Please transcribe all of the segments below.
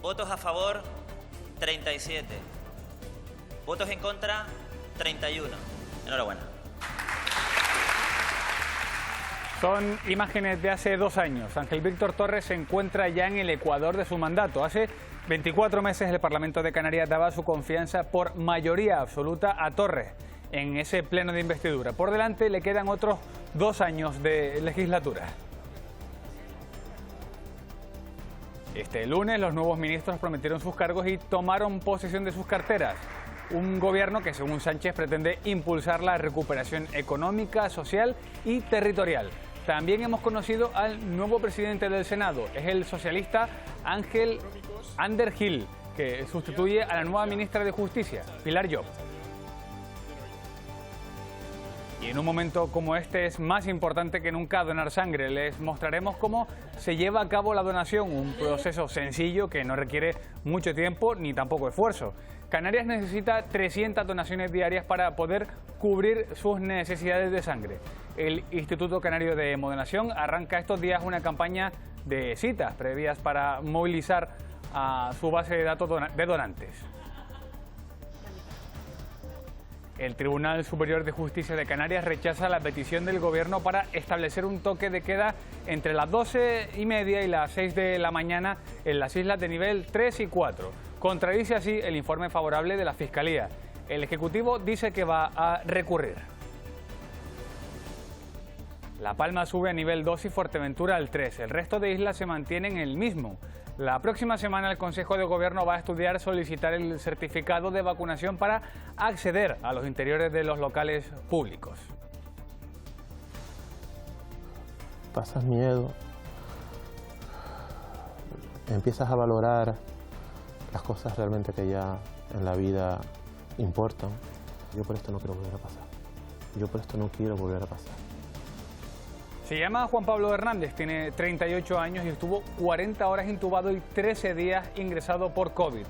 Votos a favor, 37. Votos en contra, 31. Enhorabuena. Son imágenes de hace 2 años. Ángel Víctor Torres se encuentra ya en el ecuador de su mandato. Hace 24 meses el Parlamento de Canarias daba su confianza por mayoría absoluta a Torres en ese pleno de investidura. Por delante le quedan otros 2 años de legislatura. Este lunes los nuevos ministros prometieron sus cargos y tomaron posesión de sus carteras. Un gobierno que, según Sánchez, pretende impulsar la recuperación económica, social y territorial. También hemos conocido al nuevo presidente del Senado. Es el socialista Ander Gil, que sustituye a la nueva ministra de Justicia, Pilar Llop. Y en un momento como este es más importante que nunca donar sangre. Les mostraremos cómo se lleva a cabo la donación, un proceso sencillo que no requiere mucho tiempo ni tampoco esfuerzo. Canarias necesita 300 donaciones diarias para poder cubrir sus necesidades de sangre. El Instituto Canario de Hemodonación arranca estos días una campaña de citas previas para movilizar a su base de datos de donantes. El Tribunal Superior de Justicia de Canarias rechaza la petición del Gobierno para establecer un toque de queda entre las 12:30 y las 6 de la mañana en las islas de nivel 3 y 4. Contradice así el informe favorable de la Fiscalía. El Ejecutivo dice que va a recurrir. La Palma sube a nivel 2 y Fuerteventura al 3. El resto de islas se mantienen en el mismo. La próxima semana el Consejo de Gobierno va a estudiar solicitar el certificado de vacunación para acceder a los interiores de los locales públicos. Pasas miedo, empiezas a valorar las cosas realmente que ya en la vida importan. Yo por esto no quiero volver a pasar. Yo por esto no quiero volver a pasar. Se llama Juan Pablo Hernández, tiene 38 años y estuvo 40 horas intubado y 13 días ingresado por COVID.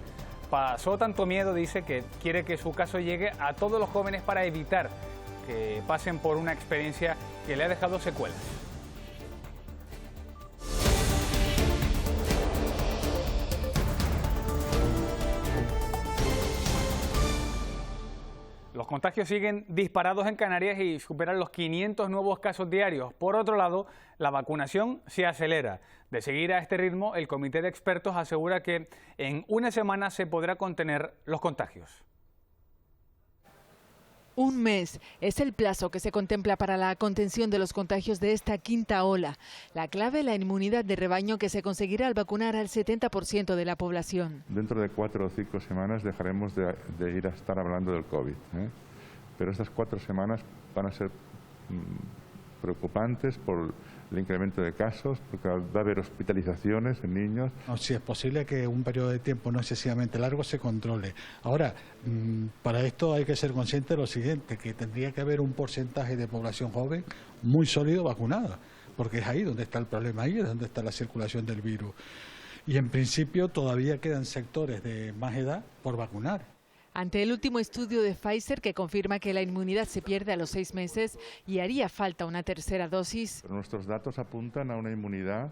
Pasó tanto miedo, dice, que quiere que su caso llegue a todos los jóvenes para evitar que pasen por una experiencia que le ha dejado secuelas. Los contagios siguen disparados en Canarias y superan los 500 nuevos casos diarios. Por otro lado, la vacunación se acelera. De seguir a este ritmo, el comité de expertos asegura que en una semana se podrá contener los contagios. Un mes es el plazo que se contempla para la contención de los contagios de esta quinta ola. La clave, la inmunidad de rebaño que se conseguirá al vacunar al 70% de la población. Dentro de 4 o 5 semanas dejaremos de ir a estar hablando del COVID, pero estas 4 semanas van a ser preocupantes por el incremento de casos, porque va a haber hospitalizaciones en niños. No, si es posible que un periodo de tiempo no excesivamente largo se controle. Ahora, para esto hay que ser consciente de lo siguiente, que tendría que haber un porcentaje de población joven muy sólido vacunada, porque es ahí donde está el problema, ahí es donde está la circulación del virus. Y en principio todavía quedan sectores de más edad por vacunar. Ante el último estudio de Pfizer que confirma que la inmunidad se pierde a los 6 meses y haría falta una tercera dosis. Pero nuestros datos apuntan a una inmunidad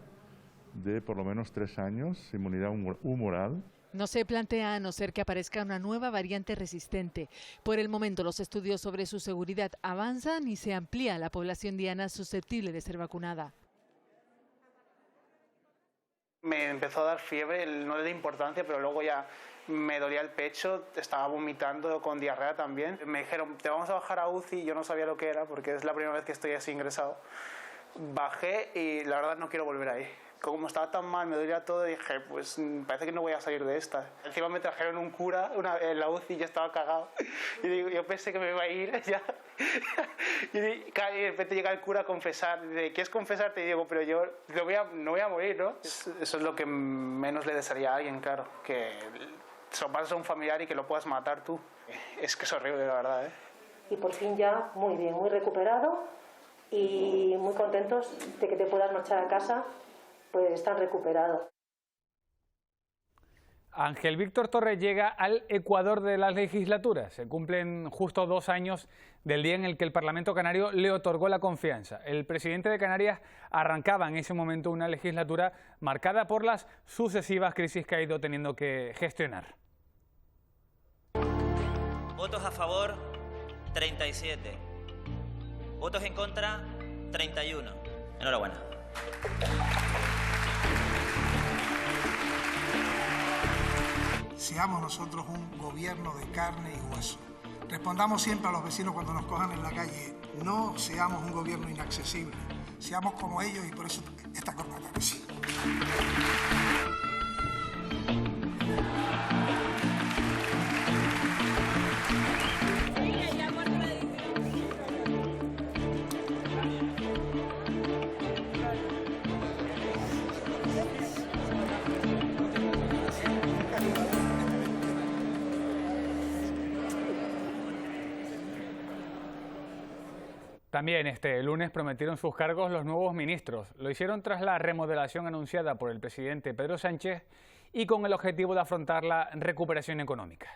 de por lo menos 3 años, inmunidad humoral. No se plantea a no ser que aparezca una nueva variante resistente. Por el momento los estudios sobre su seguridad avanzan y se amplía la población diana susceptible de ser vacunada. Me empezó a dar fiebre, no le di importancia, pero luego ya me dolía el pecho, estaba vomitando con diarrea también. Me dijeron, te vamos a bajar a UCI, yo no sabía lo que era porque es la primera vez que estoy así ingresado. Bajé y la verdad no quiero volver ahí. Como estaba tan mal, me dolía todo, dije, pues parece que no voy a salir de esta. Encima me trajeron un cura en la UCI y yo estaba cagado. Y digo, yo pensé que me iba a ir ya. Y de repente llega el cura a confesar. Dice, ¿quieres confesarte? Y digo, pero yo no voy a morir, ¿no? Eso es lo que menos le desearía a alguien, claro. Que se lo pases a un familiar y que lo puedas matar tú. Es que es horrible, la verdad, Y por fin ya muy bien, muy recuperado y muy contentos de que te puedas marchar a casa. Pues están recuperados. Ángel Víctor Torres llega al Ecuador de las legislaturas. Se cumplen justo 2 años del día en el que el Parlamento canario le otorgó la confianza. El presidente de Canarias arrancaba en ese momento una legislatura marcada por las sucesivas crisis que ha ido teniendo que gestionar. Votos a favor, 37. Votos en contra, 31. Enhorabuena. Seamos nosotros un gobierno de carne y hueso. Respondamos siempre a los vecinos cuando nos cojan en la calle. No seamos un gobierno inaccesible. Seamos como ellos y por eso esta convocatoria. Sí. También este lunes prometieron sus cargos los nuevos ministros. Lo hicieron tras la remodelación anunciada por el presidente Pedro Sánchez y con el objetivo de afrontar la recuperación económica.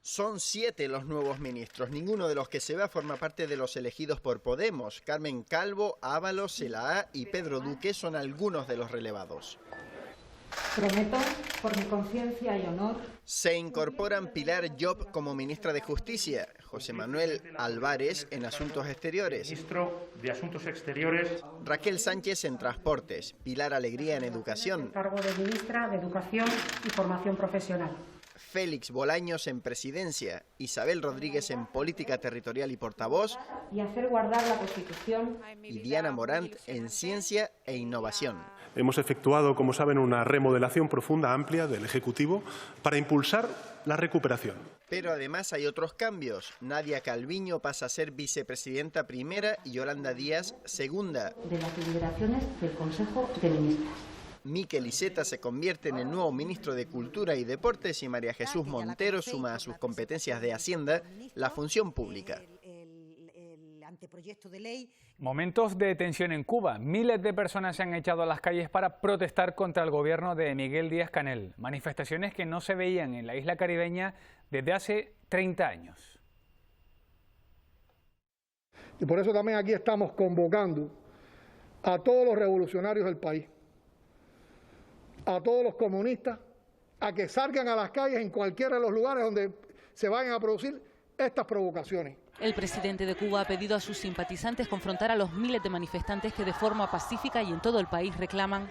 Son 7 los nuevos ministros, ninguno de los que se va forma parte de los elegidos por Podemos. Carmen Calvo, Ábalos, Celaá y Pedro Duque son algunos de los relevados. Prometo, por mi conciencia y honor. Se incorporan Pilar Llop como ministra de Justicia, José Manuel Álvarez en Asuntos Exteriores, ministro de Asuntos Exteriores, Raquel Sánchez en Transportes, Pilar Alegría en Educación, Cargo de ministra de Educación y Formación Profesional. Félix Bolaños en Presidencia, Isabel Rodríguez en Política Territorial y Portavoz, Y hacer guardar la Constitución. y Diana Morant en Ciencia e Innovación. Hemos efectuado, como saben, una remodelación profunda, amplia del Ejecutivo para impulsar la recuperación. Pero además hay otros cambios. Nadia Calviño pasa a ser vicepresidenta primera y Yolanda Díaz segunda. De las deliberaciones del Consejo de Ministros. Miquel Iceta se convierte en el nuevo ministro de Cultura y Deportes y María Jesús Montero suma a sus competencias de Hacienda la función pública. Momentos de tensión en Cuba. Miles de personas se han echado a las calles para protestar contra el gobierno de Miguel Díaz-Canel. Manifestaciones que no se veían en la isla caribeña desde hace 30 años. Y por eso también aquí estamos convocando a todos los revolucionarios del país, a todos los comunistas, a que salgan a las calles en cualquiera de los lugares donde se vayan a producir estas provocaciones. El presidente de Cuba ha pedido a sus simpatizantes confrontar a los miles de manifestantes que de forma pacífica y en todo el país reclaman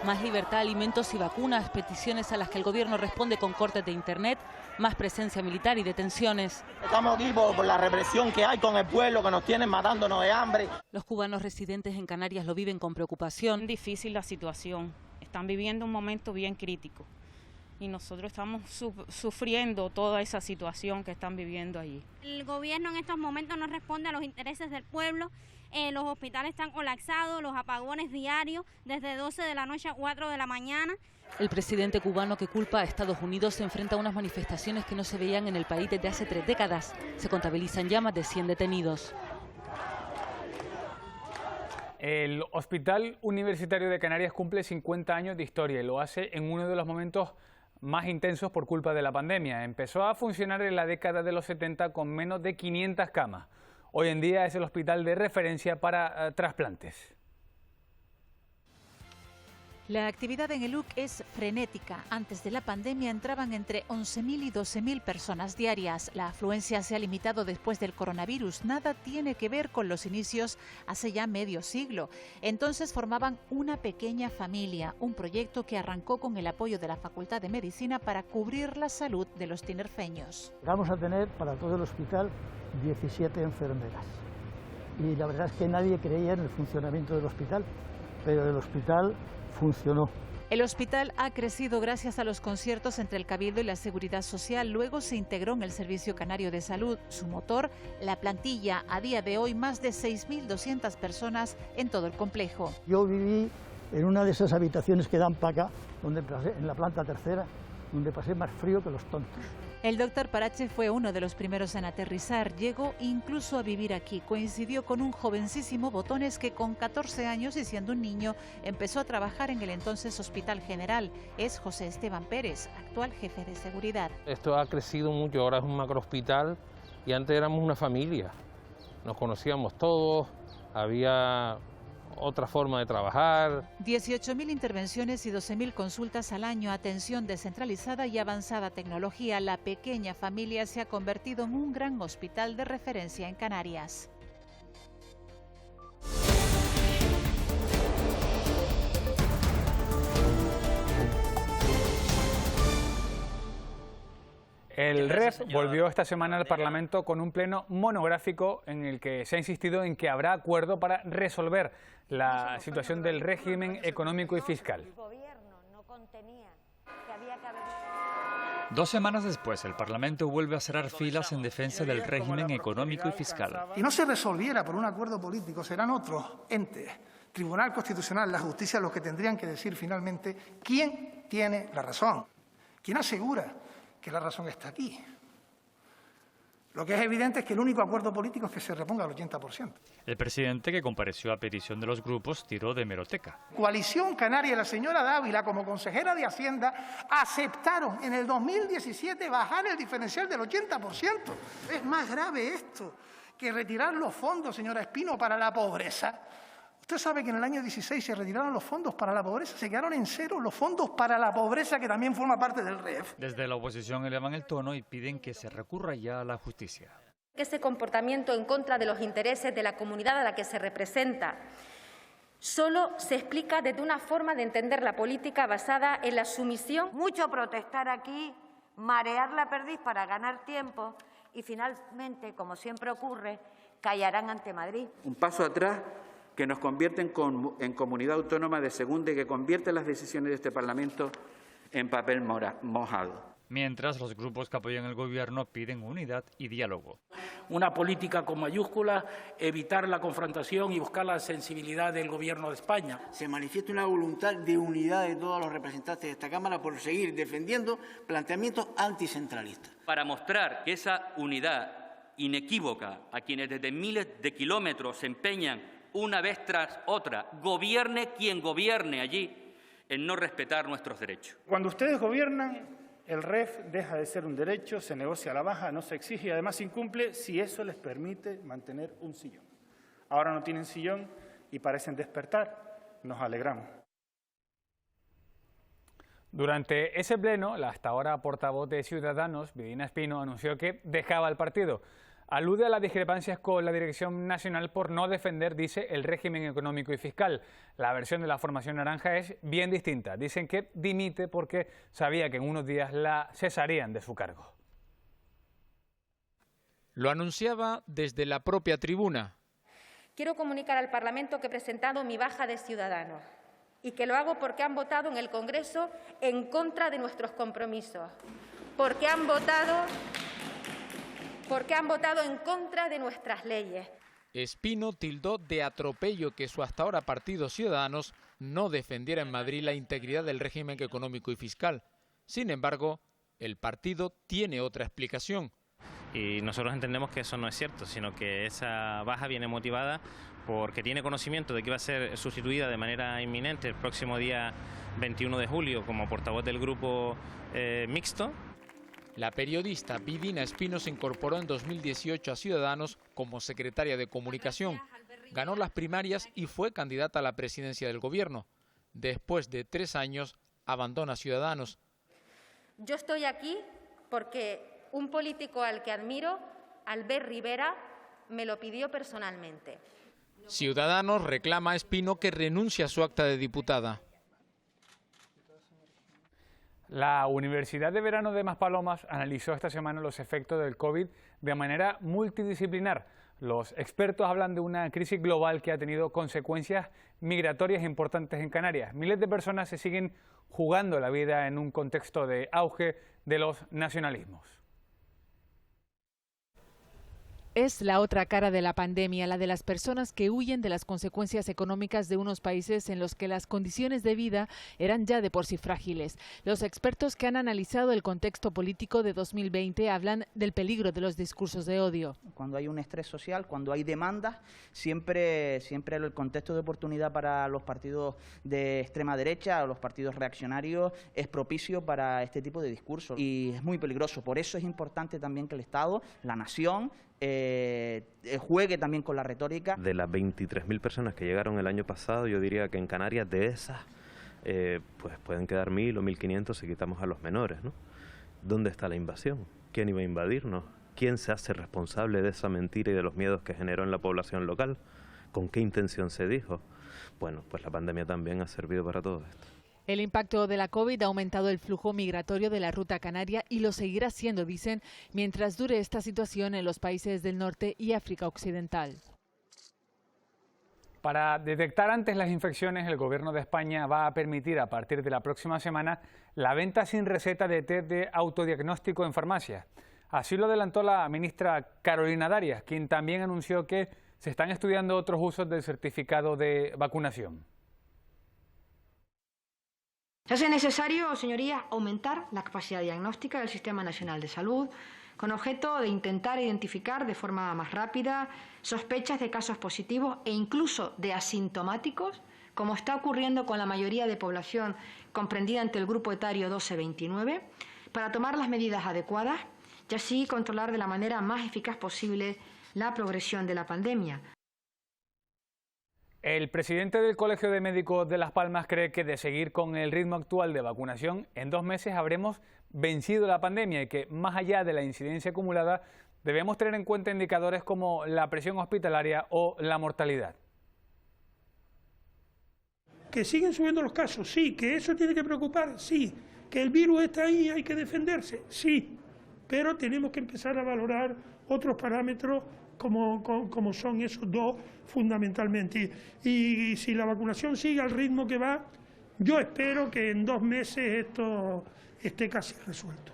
más libertad, alimentos y vacunas, peticiones a las que el gobierno responde con cortes de internet, más presencia militar y detenciones. Estamos aquí por la represión que hay con el pueblo, que nos tienen matándonos de hambre. Los cubanos residentes en Canarias lo viven con preocupación. Difícil la situación, están viviendo un momento bien crítico y nosotros estamos sufriendo toda esa situación que están viviendo allí. El gobierno en estos momentos no responde a los intereses del pueblo. Los hospitales están colapsados, los apagones diarios, desde 12 de la noche a 4 de la mañana. El presidente cubano que culpa a Estados Unidos se enfrenta a unas manifestaciones que no se veían en el país desde hace 3 décadas. Se contabilizan ya más de 100 detenidos. El Hospital Universitario de Canarias cumple 50 años de historia y lo hace en uno de los momentos más intensos por culpa de la pandemia. Empezó a funcionar en la década de los 70 con menos de 500 camas. Hoy en día es el hospital de referencia para trasplantes. La actividad en el UC es frenética. Antes de la pandemia entraban entre 11.000 y 12.000 personas diarias. La afluencia se ha limitado después del coronavirus. Nada tiene que ver con los inicios hace ya medio siglo. Entonces formaban una pequeña familia, un proyecto que arrancó con el apoyo de la Facultad de Medicina para cubrir la salud de los tinerfeños. Vamos a tener para todo el hospital 17 enfermeras. Y la verdad es que nadie creía en el funcionamiento del hospital, pero el hospital funcionó. El hospital ha crecido gracias a los conciertos entre el Cabildo y la Seguridad Social. Luego se integró en el Servicio Canario de Salud. Su motor, la plantilla, a día de hoy más de 6.200 personas en todo el complejo. Yo viví en una de esas habitaciones que dan para acá, donde, en la planta tercera, donde pasé más frío que los tontos. El doctor Parache fue uno de los primeros en aterrizar, llegó incluso a vivir aquí. Coincidió con un jovencísimo Botones que con 14 años y siendo un niño empezó a trabajar en el entonces Hospital General. Es José Esteban Pérez, actual jefe de seguridad. Esto ha crecido mucho, ahora es un macrohospital y antes éramos una familia. Nos conocíamos todos, había otra forma de trabajar. 18.000 intervenciones y 12.000 consultas al año, atención descentralizada y avanzada tecnología. La pequeña familia se ha convertido en un gran hospital de referencia en Canarias. El REF volvió esta semana al Parlamento con un pleno monográfico en el que se ha insistido en que habrá acuerdo para resolver la situación del régimen económico y fiscal. 2 semanas después, el Parlamento vuelve a cerrar filas en defensa del régimen económico y fiscal. Si no se resolviera por un acuerdo político, serán otros entes, Tribunal Constitucional, la justicia, los que tendrían que decir finalmente quién tiene la razón, quién asegura que la razón está aquí. Lo que es evidente es que el único acuerdo político es que se reponga al 80%. El presidente, que compareció a petición de los grupos, tiró de hemeroteca. Coalición Canaria y la señora Dávila, como consejera de Hacienda, aceptaron en el 2017 bajar el diferencial del 80%. Es más grave esto que retirar los fondos, señora Espino, para la pobreza. Usted sabe que en el año 16 se retiraron los fondos para la pobreza, se quedaron en cero los fondos para la pobreza, que también forma parte del REF. Desde la oposición elevan el tono y piden que se recurra ya a la justicia. Ese comportamiento en contra de los intereses de la comunidad a la que se representa solo se explica desde una forma de entender la política basada en la sumisión. Mucho protestar aquí, marear la perdiz para ganar tiempo y finalmente, como siempre ocurre, callarán ante Madrid. Un paso atrás que nos convierte en comunidad autónoma de segunda y que convierte las decisiones de este Parlamento en papel mojado. Mientras, los grupos que apoyan el gobierno piden unidad y diálogo. Una política con mayúsculas, evitar la confrontación y buscar la sensibilidad del Gobierno de España. Se manifiesta una voluntad de unidad de todos los representantes de esta Cámara por seguir defendiendo planteamientos anticentralistas. Para mostrar que esa unidad inequívoca a quienes desde miles de kilómetros se empeñan una vez tras otra, gobierne quien gobierne allí, en no respetar nuestros derechos. Cuando ustedes gobiernan, el REF deja de ser un derecho, se negocia a la baja, no se exige y además se incumple si eso les permite mantener un sillón. Ahora no tienen sillón y parecen despertar. Nos alegramos. Durante ese pleno, la hasta ahora portavoz de Ciudadanos, Vidina Espino, anunció que dejaba el partido. Alude a las discrepancias con la Dirección Nacional por no defender, dice, el régimen económico y fiscal. La versión de la formación naranja es bien distinta. Dicen que dimite porque sabía que en unos días la cesarían de su cargo. Lo anunciaba desde la propia tribuna. Quiero comunicar al Parlamento que he presentado mi baja de Ciudadanos y que lo hago porque han votado en el Congreso en contra de nuestros compromisos, porque han votado en contra de nuestras leyes. Espino tildó de atropello que su hasta ahora partido Ciudadanos no defendiera en Madrid la integridad del régimen económico y fiscal. Sin embargo, el partido tiene otra explicación. Y nosotros entendemos que eso no es cierto, sino que esa baja viene motivada porque tiene conocimiento de que va a ser sustituida de manera inminente el próximo día 21 de julio como portavoz del grupo mixto. La periodista Vidina Espino se incorporó en 2018 a Ciudadanos como secretaria de Comunicación. Ganó las primarias y fue candidata a la presidencia del gobierno. Después de 3 años, abandona Ciudadanos. Yo estoy aquí porque un político al que admiro, Albert Rivera, me lo pidió personalmente. Ciudadanos reclama a Espino que renuncie a su acta de diputada. La Universidad de Verano de Maspalomas analizó esta semana los efectos del COVID de manera multidisciplinar. Los expertos hablan de una crisis global que ha tenido consecuencias migratorias importantes en Canarias. Miles de personas se siguen jugando la vida en un contexto de auge de los nacionalismos. es la otra cara de la pandemia, la de las personas que huyen de las consecuencias económicas de unos países en los que las condiciones de vida eran ya de por sí frágiles. Los expertos que han analizado el contexto político de 2020 hablan del peligro de los discursos de odio. Cuando hay un estrés social, cuando hay demandas, siempre el contexto de oportunidad para los partidos de extrema derecha o los partidos reaccionarios es propicio para este tipo de discursos y es muy peligroso. Por eso es importante también que el Estado, la nación, juegue también con la retórica. De las 23.000 personas que llegaron el año pasado, yo diría que en Canarias de esas pues pueden quedar 1.000 o 1.500 si quitamos a los menores, ¿no? ¿Dónde está la invasión? ¿Quién iba a invadirnos? ¿Quién se hace responsable de esa mentira y de los miedos que generó en la población local? ¿Con qué intención se dijo? Bueno, pues la pandemia también ha servido para todo esto. El impacto de la COVID ha aumentado el flujo migratorio de la ruta canaria y lo seguirá siendo, dicen, mientras dure esta situación en los países del norte y África Occidental. Para detectar antes las infecciones, el Gobierno de España va a permitir a partir de la próxima semana la venta sin receta de test de autodiagnóstico en farmacias. Así lo adelantó la ministra Carolina Darias, quien también anunció que se están estudiando otros usos del certificado de vacunación. Se hace necesario, señorías, aumentar la capacidad diagnóstica del Sistema Nacional de Salud con objeto de intentar identificar de forma más rápida sospechas de casos positivos e incluso de asintomáticos, como está ocurriendo con la mayoría de población comprendida entre el grupo etario 12-29, para tomar las medidas adecuadas y así controlar de la manera más eficaz posible la progresión de la pandemia. El presidente del Colegio de Médicos de Las Palmas cree que de seguir con el ritmo actual de vacunación, en 2 meses habremos vencido la pandemia y que, más allá de la incidencia acumulada, debemos tener en cuenta indicadores como la presión hospitalaria o la mortalidad. ¿Que siguen subiendo los casos? Sí. ¿Que eso tiene que preocupar? Sí. ¿Que el virus está ahí y hay que defenderse? Sí. Pero tenemos que empezar a valorar otros parámetros como son esos dos fundamentalmente. Y si la vacunación sigue al ritmo que va, yo espero que en 2 meses esto esté casi resuelto.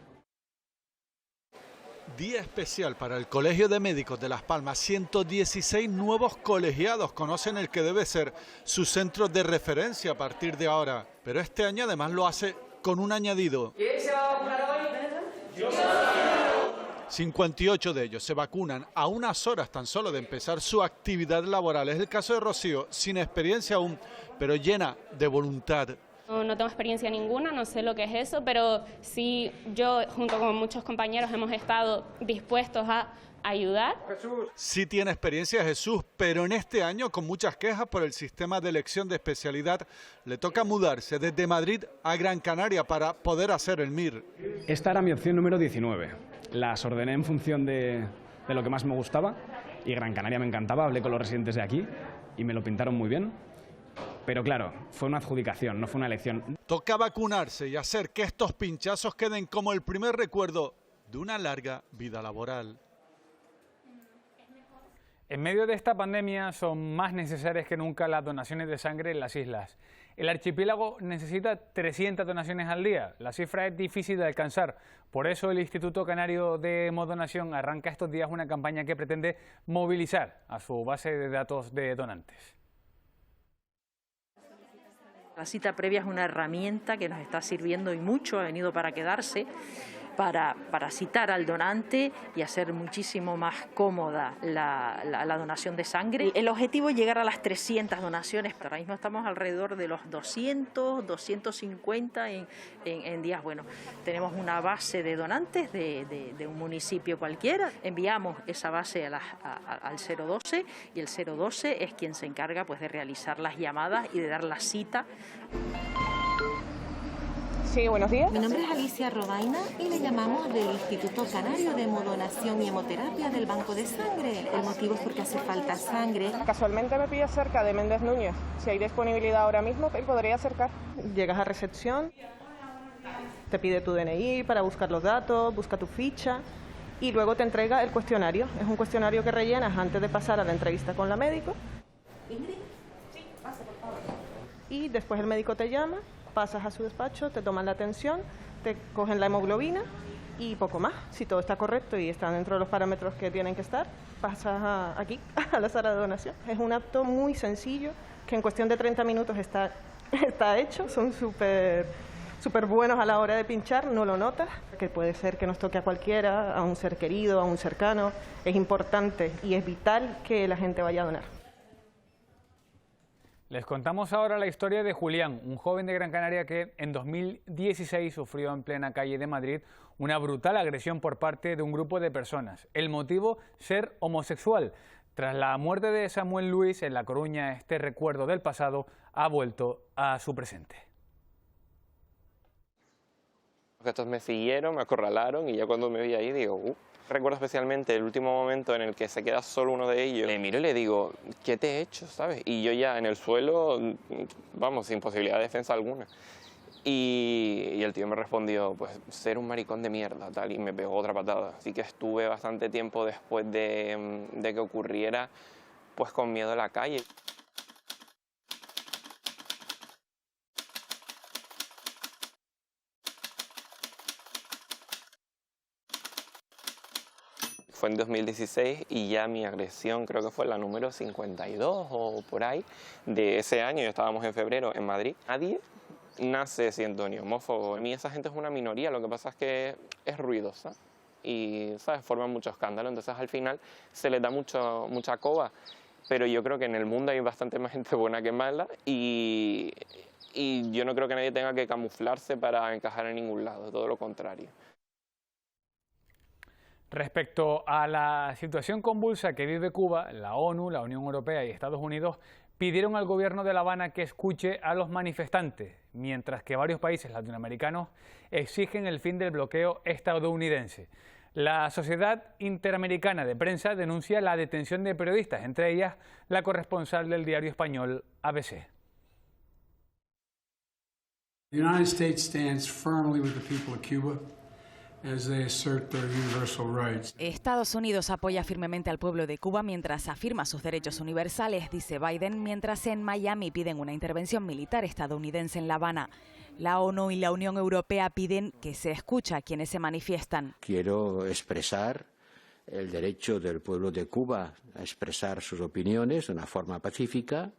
Día especial para el Colegio de Médicos de Las Palmas. 116 nuevos colegiados conocen el que debe ser su centro de referencia a partir de ahora. Pero este año además lo hace con un añadido. ¿Quién se va a vacunar hoy? Yo. 58 de ellos se vacunan a unas horas tan solo de empezar su actividad laboral. Es el caso de Rocío, sin experiencia aún, pero llena de voluntad. No tengo experiencia ninguna, no sé lo que es eso, pero sí, yo junto con muchos compañeros hemos estado dispuestos a ayudar. Sí tiene experiencia Jesús, pero en este año, con muchas quejas por el sistema de elección de especialidad, le toca mudarse desde Madrid a Gran Canaria para poder hacer el MIR. Esta era mi opción número 19. Las ordené en función de lo que más me gustaba y Gran Canaria me encantaba, hablé con los residentes de aquí y me lo pintaron muy bien. Pero claro, fue una adjudicación, no fue una elección. Toca vacunarse y hacer que estos pinchazos queden como el primer recuerdo de una larga vida laboral. En medio de esta pandemia son más necesarias que nunca las donaciones de sangre en las islas. El archipiélago necesita 300 donaciones al día. La cifra es difícil de alcanzar. Por eso el Instituto Canario de Hemodonación arranca estos días una campaña que pretende movilizar a su base de datos de donantes. La cita previa es una herramienta que nos está sirviendo y mucho, ha venido para quedarse, para citar al donante y hacer muchísimo más cómoda la donación de sangre. El objetivo es llegar a las 300 donaciones. Ahora mismo estamos alrededor de los 200, 250 en días buenos. Tenemos una base de donantes de un municipio cualquiera. Enviamos esa base al 012 y el 012 es quien se encarga pues, de realizar las llamadas y de dar la cita. Sí, buenos días. Mi nombre es Alicia Robaina y le llamamos del Instituto Canario de Hemodonación y Hemoterapia del Banco de Sangre. El motivo es porque hace falta sangre. Casualmente me pillo cerca de Méndez Núñez. Si hay disponibilidad ahora mismo, te podría acercar. Llegas a recepción, te pide tu DNI para buscar los datos, busca tu ficha y luego te entrega el cuestionario. Es un cuestionario que rellenas antes de pasar a la entrevista con la médico. Sí, pasa, por favor. Y después el médico te llama. Pasas a su despacho, te toman la atención, te cogen la hemoglobina y poco más. Si todo está correcto y está dentro de los parámetros que tienen que estar, pasas aquí, a la sala de donación. Es un acto muy sencillo, que en cuestión de 30 minutos está hecho, son súper buenos a la hora de pinchar, no lo notas, que puede ser que nos toque a cualquiera, a un ser querido, a un cercano. Es importante y es vital que la gente vaya a donar. Les contamos ahora la historia de Julián, un joven de Gran Canaria que en 2016 sufrió en plena calle de Madrid una brutal agresión por parte de un grupo de personas. El motivo, ser homosexual. Tras la muerte de Samuel Luis en La Coruña, este recuerdo del pasado ha vuelto a su presente. Estos me siguieron, me acorralaron y ya cuando me vi ahí digo, recuerdo especialmente el último momento en el que se queda solo uno de ellos. Le miro y le digo, ¿qué te he hecho? ¿Sabes? Y yo ya en el suelo, vamos, sin posibilidad de defensa alguna. Y el tío me respondió, pues ser un maricón de mierda, tal, y me pegó otra patada. Así que estuve bastante tiempo después de que ocurriera, pues con miedo a la calle. Fue en 2016 y ya mi agresión creo que fue la número 52 o por ahí de ese año. Estábamos en febrero en Madrid. Nadie nace siendo ni homófobo. A mí esa gente es una minoría, lo que pasa es que es ruidosa y, ¿sabes?, forman mucho escándalo. Entonces al final se les da mucha coba. Pero yo creo que en el mundo hay bastante más gente buena que mala y yo no creo que nadie tenga que camuflarse para encajar en ningún lado, todo lo contrario. Respecto a la situación convulsa que vive Cuba, la ONU, la Unión Europea y Estados Unidos pidieron al gobierno de La Habana que escuche a los manifestantes, mientras que varios países latinoamericanos exigen el fin del bloqueo estadounidense. La Sociedad Interamericana de Prensa denuncia la detención de periodistas, entre ellas la corresponsal del diario español ABC. The United States stands firmly with the people of Cuba. Estados Unidos apoya firmemente al pueblo de Cuba mientras afirma sus derechos universales, dice Biden, mientras en Miami piden una intervención militar estadounidense en La Habana. La ONU y la Unión Europea piden que se escuche a quienes se manifiestan. Quiero expresar el derecho del pueblo de Cuba a expresar sus opiniones de una forma pacífica.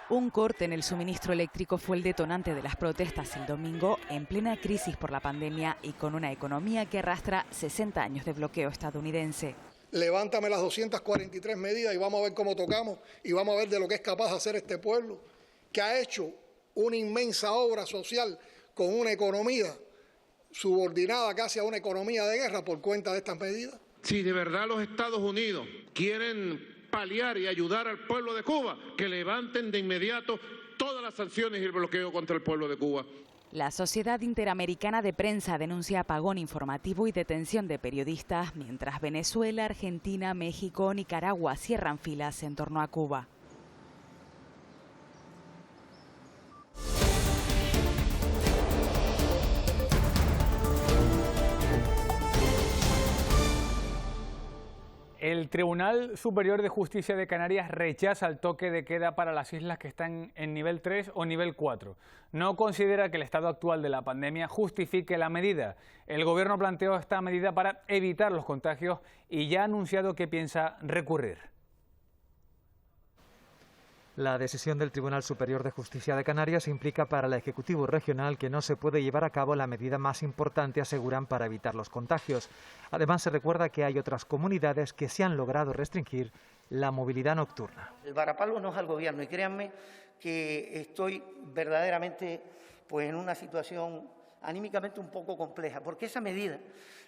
Un corte en el suministro eléctrico fue el detonante de las protestas el domingo, en plena crisis por la pandemia y con una economía que arrastra 60 años de bloqueo estadounidense. Levántame las 243 medidas y vamos a ver cómo tocamos y vamos a ver de lo que es capaz de hacer este pueblo, que ha hecho una inmensa obra social con una economía subordinada casi a una economía de guerra por cuenta de estas medidas. Si de verdad los Estados Unidos quieren paliar y ayudar al pueblo de Cuba, que levanten de inmediato todas las sanciones y el bloqueo contra el pueblo de Cuba. La Sociedad Interamericana de Prensa denuncia apagón informativo y detención de periodistas, mientras Venezuela, Argentina, México, Nicaragua cierran filas en torno a Cuba. El Tribunal Superior de Justicia de Canarias rechaza el toque de queda para las islas que están en nivel 3 o nivel 4. No considera que el estado actual de la pandemia justifique la medida. El Gobierno planteó esta medida para evitar los contagios y ya ha anunciado que piensa recurrir. La decisión del Tribunal Superior de Justicia de Canarias implica para el Ejecutivo Regional que no se puede llevar a cabo la medida más importante, aseguran, para evitar los contagios. Además, se recuerda que hay otras comunidades que se han logrado restringir la movilidad nocturna. El varapalo no es al Gobierno y créanme que estoy verdaderamente en una situación anímicamente un poco compleja, porque esa medida,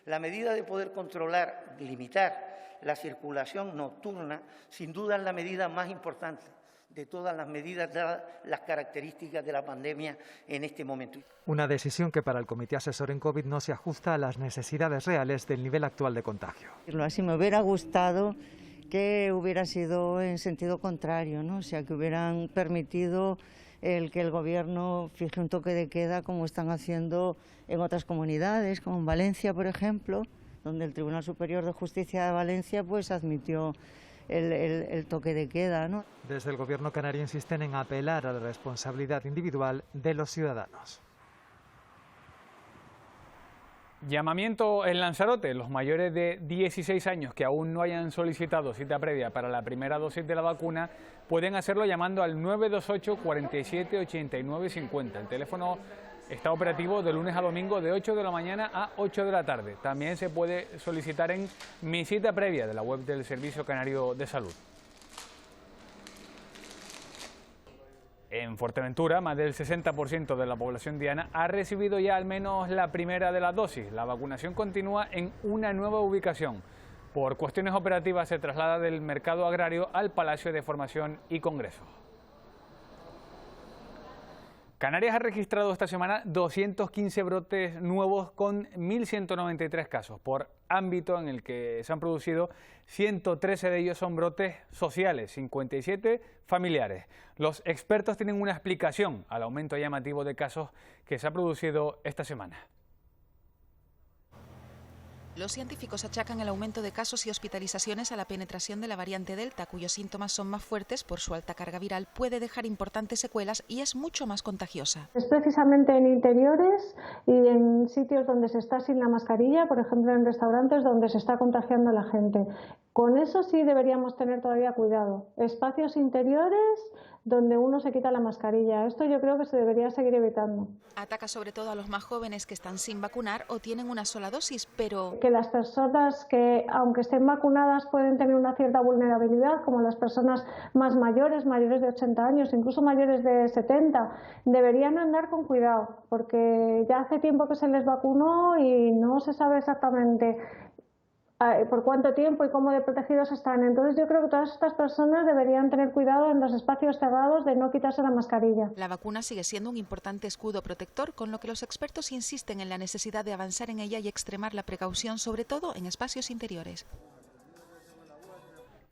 la medida de poder controlar, limitar la circulación nocturna, sin duda es la medida más importante de todas las medidas, dadas las características de la pandemia en este momento. Una decisión que para el Comité Asesor en COVID no se ajusta a las necesidades reales del nivel actual de contagio. Así me hubiera gustado que hubiera sido en sentido contrario, ¿no? O sea, que hubieran permitido que el Gobierno fije un toque de queda como están haciendo en otras comunidades, como en Valencia, por ejemplo, donde el Tribunal Superior de Justicia de Valencia admitió el toque de queda, ¿no? Desde el Gobierno canario insisten en apelar a la responsabilidad individual de los ciudadanos. Llamamiento en Lanzarote. Los mayores de 16 años que aún no hayan solicitado cita previa para la primera dosis de la vacuna pueden hacerlo llamando al 928 47 89 50. El teléfono está operativo de lunes a domingo de 8 de la mañana a 8 de la tarde. También se puede solicitar en Mi Cita Previa de la web del Servicio Canario de Salud. En Fuerteventura, más del 60% de la población diana ha recibido ya al menos la primera de las dosis. La vacunación continúa en una nueva ubicación. Por cuestiones operativas se traslada del mercado agrario al Palacio de Formación y Congreso. Canarias ha registrado esta semana 215 brotes nuevos con 1.193 casos. Por ámbito en el que se han producido, 113 de ellos son brotes sociales, 57 familiares. Los expertos tienen una explicación al aumento llamativo de casos que se ha producido esta semana. Los científicos achacan el aumento de casos y hospitalizaciones a la penetración de la variante Delta, cuyos síntomas son más fuertes por su alta carga viral, puede dejar importantes secuelas y es mucho más contagiosa. Es precisamente en interiores y en sitios donde se está sin la mascarilla, por ejemplo en restaurantes donde se está contagiando a la gente. Con eso sí deberíamos tener todavía cuidado. Espacios interiores donde uno se quita la mascarilla. Esto yo creo que se debería seguir evitando. Ataca sobre todo a los más jóvenes que están sin vacunar o tienen una sola dosis, pero... Que las personas que, aunque estén vacunadas, pueden tener una cierta vulnerabilidad, como las personas más mayores, mayores de 80 años, incluso mayores de 70, deberían andar con cuidado, porque ya hace tiempo que se les vacunó y no se sabe exactamente por cuánto tiempo y cómo de protegidos están. Entonces yo creo que todas estas personas deberían tener cuidado en los espacios cerrados de no quitarse la mascarilla. La vacuna sigue siendo un importante escudo protector, con lo que los expertos insisten en la necesidad de avanzar en ella y extremar la precaución, sobre todo en espacios interiores.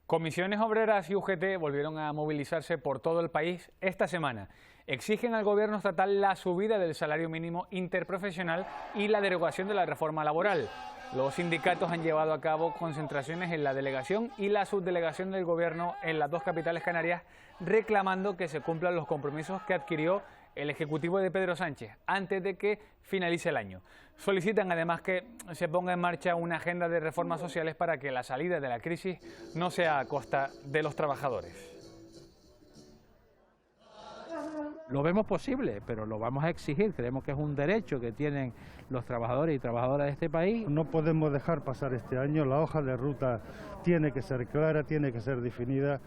Comisiones Obreras y UGT volvieron a movilizarse por todo el país esta semana. Exigen al gobierno estatal la subida del salario mínimo interprofesional y la derogación de la reforma laboral. Los sindicatos han llevado a cabo concentraciones en la delegación y la subdelegación del gobierno en las dos capitales canarias, reclamando que se cumplan los compromisos que adquirió el Ejecutivo de Pedro Sánchez antes de que finalice el año. Solicitan además que se ponga en marcha una agenda de reformas sociales para que la salida de la crisis no sea a costa de los trabajadores. Lo vemos posible, pero lo vamos a exigir. Creemos que es un derecho que tienen los trabajadores y trabajadoras de este país. No podemos dejar pasar este año. La hoja de ruta tiene que ser clara, tiene que ser definida.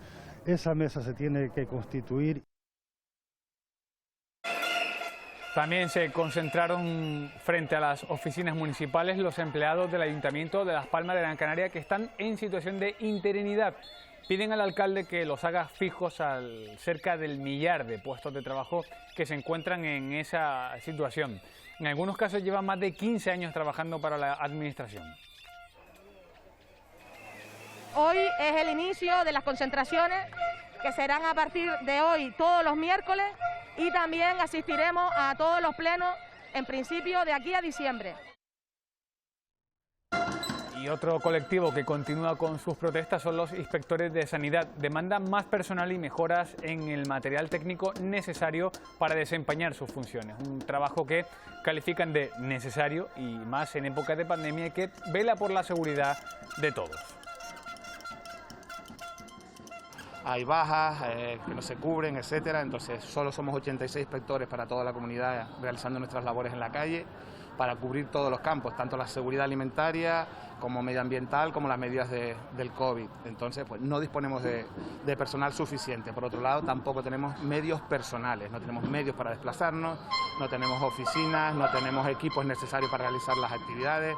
Esa mesa se tiene que constituir. También se concentraron frente a las oficinas municipales los empleados del Ayuntamiento de Las Palmas de Gran Canaria que están en situación de interinidad. Piden al alcalde que los haga fijos al cerca del millar de puestos de trabajo que se encuentran en esa situación. En algunos casos llevan más de 15 años trabajando para la administración. Hoy es el inicio de las concentraciones que serán a partir de hoy todos los miércoles y también asistiremos a todos los plenos en principio de aquí a diciembre. Y otro colectivo que continúa con sus protestas son los inspectores de sanidad. Demandan más personal y mejoras en el material técnico necesario para desempeñar sus funciones. Un trabajo que califican de necesario y más en época de pandemia y que vela por la seguridad de todos. Hay bajas que no se cubren, etcétera. Entonces solo somos 86 inspectores para toda la comunidad realizando nuestras labores en la calle para cubrir todos los campos, tanto la seguridad alimentaria como medioambiental, como las medidas del COVID. Entonces, pues no disponemos de personal suficiente. Por otro lado, tampoco tenemos medios personales, no tenemos medios para desplazarnos, no tenemos oficinas, no tenemos equipos necesarios para realizar las actividades.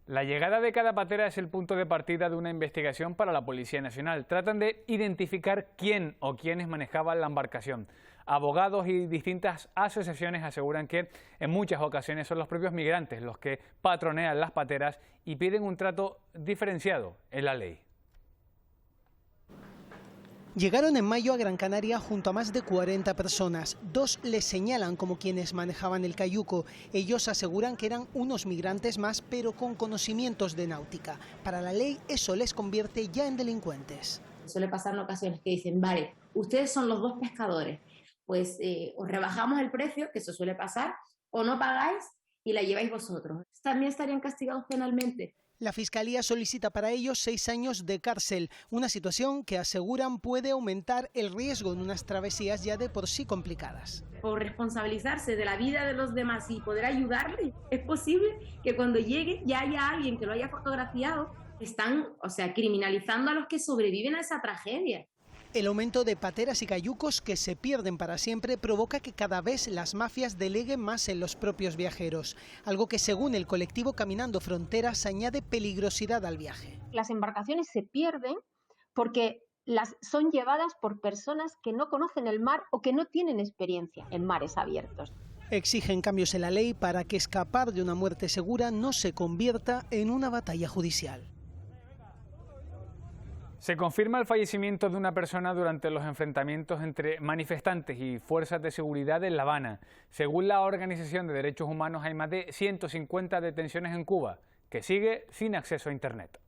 La llegada de cada patera es el punto de partida de una investigación para la Policía Nacional. Tratan de identificar quién o quiénes manejaban la embarcación. Abogados y distintas asociaciones aseguran que en muchas ocasiones son los propios migrantes los que patronean las pateras y piden un trato diferenciado en la ley. Llegaron en mayo a Gran Canaria junto a más de 40 personas. 2 les señalan como quienes manejaban el cayuco. Ellos aseguran que eran unos migrantes más, pero con conocimientos de náutica. Para la ley eso les convierte ya en delincuentes. Suele pasar en ocasiones que dicen, vale, ustedes son los 2 pescadores, pues os rebajamos el precio, que eso suele pasar, o no pagáis y la lleváis vosotros. También estarían castigados penalmente. La Fiscalía solicita para ellos 6 años de cárcel, una situación que aseguran puede aumentar el riesgo en unas travesías ya de por sí complicadas. Por responsabilizarse de la vida de los demás y poder ayudarle, es posible que cuando llegue ya haya alguien que lo haya fotografiado. Están, criminalizando a los que sobreviven a esa tragedia. El aumento de pateras y cayucos que se pierden para siempre provoca que cada vez las mafias deleguen más en los propios viajeros, algo que según el colectivo Caminando Fronteras añade peligrosidad al viaje. Las embarcaciones se pierden porque son llevadas por personas que no conocen el mar o que no tienen experiencia en mares abiertos. Exigen cambios en la ley para que escapar de una muerte segura no se convierta en una batalla judicial. Se confirma el fallecimiento de una persona durante los enfrentamientos entre manifestantes y fuerzas de seguridad en La Habana. Según la Organización de Derechos Humanos, hay más de 150 detenciones en Cuba, que sigue sin acceso a Internet.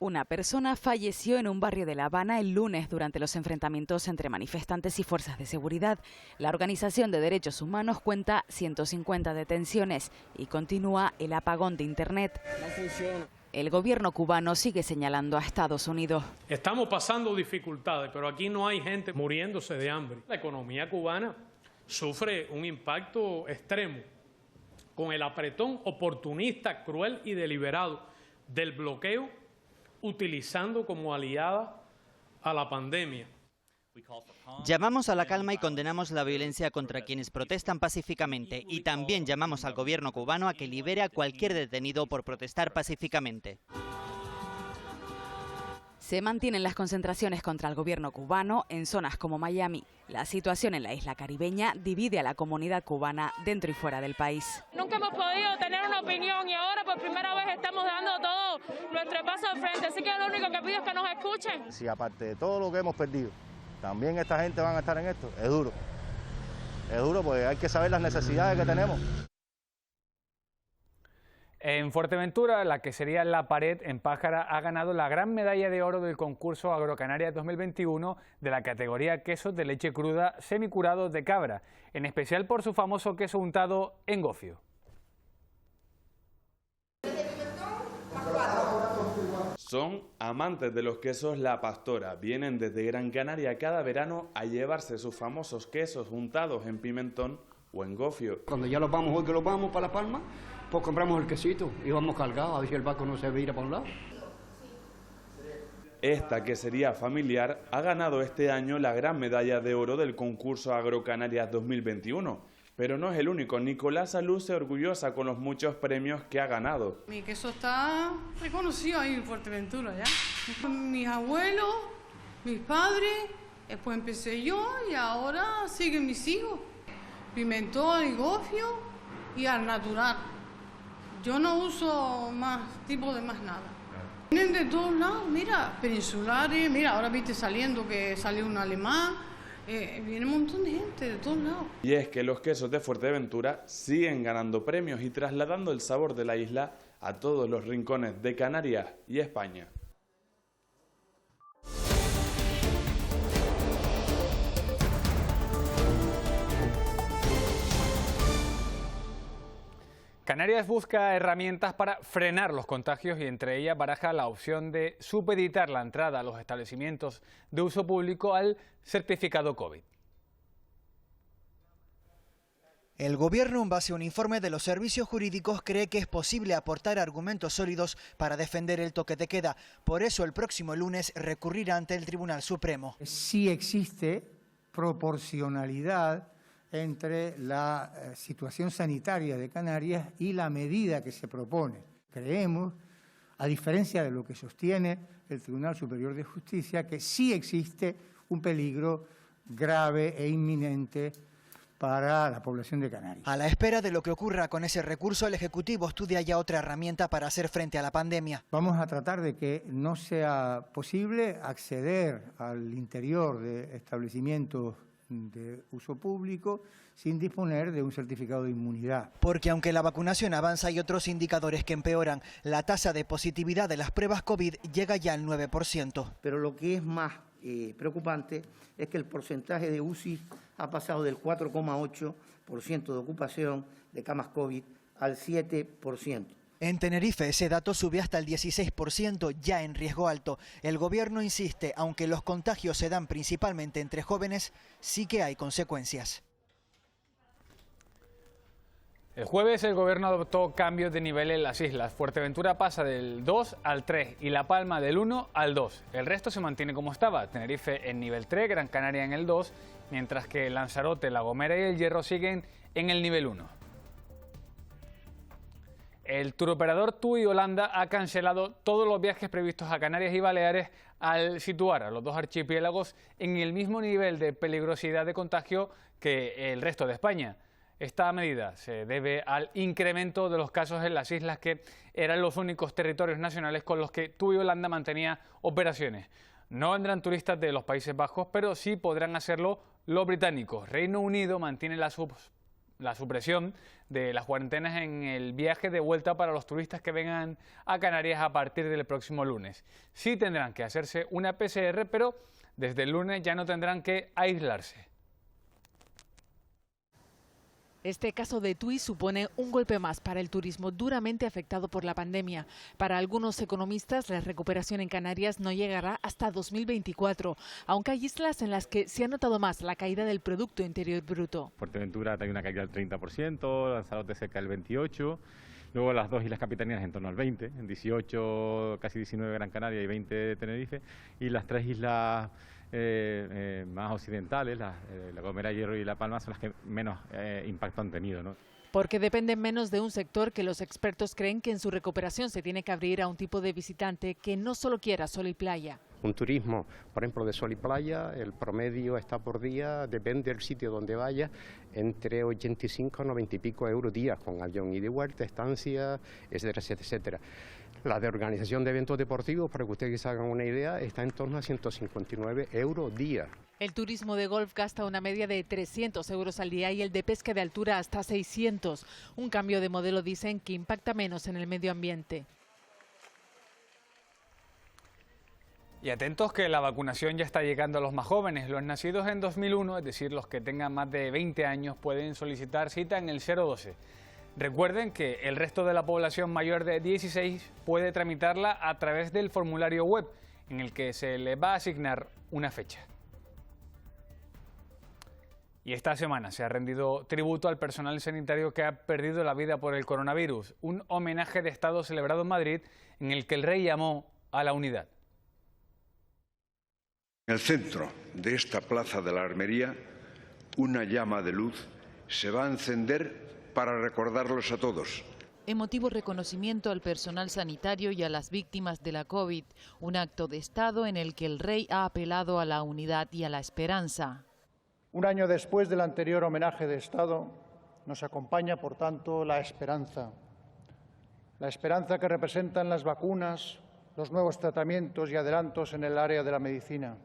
Una persona falleció en un barrio de La Habana el lunes durante los enfrentamientos entre manifestantes y fuerzas de seguridad. La Organización de Derechos Humanos cuenta 150 detenciones y continúa el apagón de Internet. No funciona. El gobierno cubano sigue señalando a Estados Unidos. Estamos pasando dificultades, pero aquí no hay gente muriéndose de hambre. La economía cubana sufre un impacto extremo con el apretón oportunista, cruel y deliberado del bloqueo, utilizando como aliada a la pandemia. Llamamos a la calma y condenamos la violencia contra quienes protestan pacíficamente y también llamamos al gobierno cubano a que libere a cualquier detenido por protestar pacíficamente. Se mantienen las concentraciones contra el gobierno cubano en zonas como Miami. La situación en la isla caribeña divide a la comunidad cubana dentro y fuera del país. Nunca hemos podido tener una opinión y ahora por primera vez estamos dando todo nuestro paso al frente, así que lo único que pido es que nos escuchen. Si aparte de todo lo que hemos perdido, también esta gente van a estar en esto, es duro. Es duro porque hay que saber las necesidades que tenemos. En Fuerteventura, la quesería La Pared en Pájara ha ganado la gran medalla de oro del concurso Agrocanarias 2021 de la categoría quesos de leche cruda semicurados de cabra, en especial por su famoso queso untado en gofio. Son amantes de los quesos La Pastora. Vienen desde Gran Canaria cada verano a llevarse sus famosos quesos untados en pimentón o en gofio. Cuando ya los vamos, hoy que los vamos para La Palma, pues compramos el quesito y vamos cargados a ver si el barco no se vira para un lado. Esta quesería familiar ha ganado este año la gran medalla de oro del concurso Agrocanarias 2021. Pero no es el único. Nicolás luce orgullosa con los muchos premios que ha ganado. Mi queso está reconocido ahí en Fuerteventura, ¿ya? Mis abuelos, mis padres, después empecé yo y ahora siguen mis hijos. Pimentón y gofio y al natural. Yo no uso más tipo de más nada. Vienen de todos lados, mira, peninsulares, mira, ahora viste saliendo que salió un alemán. Viene un montón de gente de todos lados. Y es que los quesos de Fuerteventura siguen ganando premios y trasladando el sabor de la isla a todos los rincones de Canarias y España. Canarias busca herramientas para frenar los contagios y entre ellas baraja la opción de supeditar la entrada a los establecimientos de uso público al certificado COVID. El Gobierno, en base a un informe de los servicios jurídicos, cree que es posible aportar argumentos sólidos para defender el toque de queda. Por eso, el próximo lunes recurrirá ante el Tribunal Supremo. Sí existe proporcionalidad entre la situación sanitaria de Canarias y la medida que se propone. Creemos, a diferencia de lo que sostiene el Tribunal Superior de Justicia, que sí existe un peligro grave e inminente para la población de Canarias. A la espera de lo que ocurra con ese recurso, el Ejecutivo estudia ya otra herramienta para hacer frente a la pandemia. Vamos a tratar de que no sea posible acceder al interior de establecimientos de uso público sin disponer de un certificado de inmunidad. Porque aunque la vacunación avanza, hay otros indicadores que empeoran. La tasa de positividad de las pruebas COVID llega ya al 9%. Pero lo que es más preocupante es que el porcentaje de UCI ha pasado del 4,8 de ocupación de camas COVID al 7%. En Tenerife ese dato subió hasta el 16%, ya en riesgo alto. El gobierno insiste, aunque los contagios se dan principalmente entre jóvenes, sí que hay consecuencias. El jueves el gobierno adoptó cambios de nivel en las islas. Fuerteventura pasa del 2 al 3 y La Palma del 1 al 2. El resto se mantiene como estaba. Tenerife en nivel 3, Gran Canaria en el 2, mientras que Lanzarote, La Gomera y El Hierro siguen en el nivel 1. El turoperador TUI Holanda ha cancelado todos los viajes previstos a Canarias y Baleares al situar a los dos archipiélagos en el mismo nivel de peligrosidad de contagio que el resto de España. Esta medida se debe al incremento de los casos en las islas, que eran los únicos territorios nacionales con los que TUI Holanda mantenía operaciones. No vendrán turistas de los Países Bajos, pero sí podrán hacerlo los británicos. Reino Unido mantiene la supresión de las cuarentenas en el viaje de vuelta para los turistas que vengan a Canarias a partir del próximo lunes. Sí tendrán que hacerse una PCR, pero desde el lunes ya no tendrán que aislarse. Este caso de TUI supone un golpe más para el turismo duramente afectado por la pandemia. Para algunos economistas, la recuperación en Canarias no llegará hasta 2024, aunque hay islas en las que se ha notado más la caída del Producto Interior Bruto. Fuerteventura hay una caída del 30%, Lanzarote cerca del 28%, luego las dos islas capitaninas en torno al 20%, en 18, casi 19 Gran Canaria y 20 Tenerife, y las tres islas más occidentales, La Gomera, Hierro y La Palma, son las que menos impacto han tenido, ¿no? Porque dependen menos de un sector que los expertos creen que en su recuperación se tiene que abrir a un tipo de visitante que no solo quiera sol y playa. Un turismo, por ejemplo, de sol y playa, el promedio está por día, depende del sitio donde vaya, entre 85 a 90 y pico euros día, con avión ida y vuelta, estancia, etcétera, etcétera. La de organización de eventos deportivos, para que ustedes se hagan una idea, está en torno a 159 euros día. El turismo de golf gasta una media de 300 euros al día y el de pesca de altura hasta 600. Un cambio de modelo, dicen, que impacta menos en el medio ambiente. Y atentos que la vacunación ya está llegando a los más jóvenes. Los nacidos en 2001, es decir, los que tengan más de 20 años, pueden solicitar cita en el 012. Recuerden que el resto de la población mayor de 16 puede tramitarla a través del formulario web, en el que se le va a asignar una fecha. Y esta semana se ha rendido tributo al personal sanitario que ha perdido la vida por el coronavirus. Un homenaje de Estado celebrado en Madrid, en el que el rey llamó a la unidad. En el centro de esta plaza de la Armería, una llama de luz se va a encender para recordarlos a todos. Emotivo reconocimiento al personal sanitario y a las víctimas de la COVID, un acto de Estado en el que el rey ha apelado a la unidad y a la esperanza. Un año después del anterior homenaje de Estado, nos acompaña, por tanto, la esperanza que representan las vacunas, los nuevos tratamientos y adelantos en el área de la medicina,